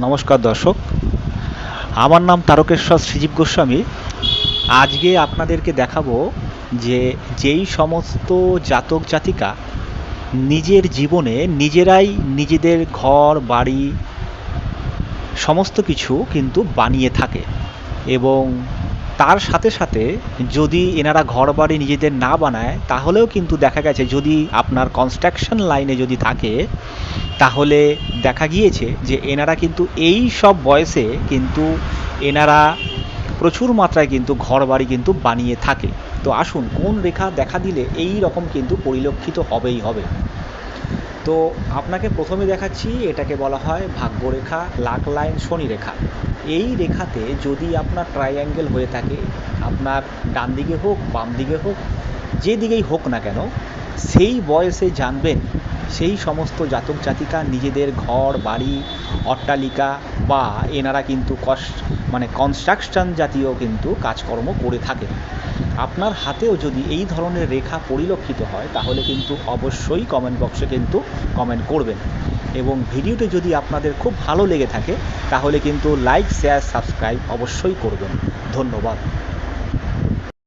নমস্কার দর্শক, আমার নাম তারকেশ্বর শ্রীজীব গোস্বামী। আজকে আপনাদেরকে দেখাবো যে যেই সমস্ত জাতক জাতিকা নিজের জীবনে নিজেরাই নিজেদের ঘর বাড়ি সমস্ত কিছু কিন্তু বানিয়ে থাকে, এবং তার সাথে সাথে যদি এনারা ঘর বাড়ি নিজেদের না বানায় তাহলেও কিন্তু দেখা গেছে, যদি আপনার কনস্ট্রাকশন লাইনে যদি থাকে তাহলে দেখা গিয়েছে যে এনারা কিন্তু এই সব বয়সে কিন্তু এনারা প্রচুর মাত্রায় কিন্তু ঘর বাড়ি কিন্তু বানিয়ে থাকে। তো আসুন, কোন রেখা দেখা দিলে এই রকম কিন্তু পরিলক্ষিত হবেই হবে। তো আপনাকে প্রথমে দেখাচ্ছি, এটাকে বলা হয় ভাগ্যরেখা, লাক লাইন, শনি রেখা। এই রেখাতে যদি আপনার ট্রাইঅ্যাঙ্গেল হয়ে থাকে, আপনার ডান দিকে হোক বাম দিকে হোক যে দিকেই হোক না কেন, সেই বয়সে জানবেন সেই সমস্ত জাতক জাতিকা নিজেদের ঘর বাড়ি অট্টালিকা বা এনারা কিন্তু কনস্ট্রাকশন জাতীয় কিন্তু কাজকর্ম করে থাকে। আপনার হাতেও যদি এই ধরনের রেখা পরিলক্ষিত হয় তাহলে কিন্তু অবশ্যই কমেন্ট বক্সে কিন্তু কমেন্ট করবেন, এবং ভিডিওটি যদি আপনাদের খুব ভালো লেগে থাকে তাহলে কিন্তু লাইক শেয়ার সাবস্ক্রাইব অবশ্যই করবেন। ধন্যবাদ।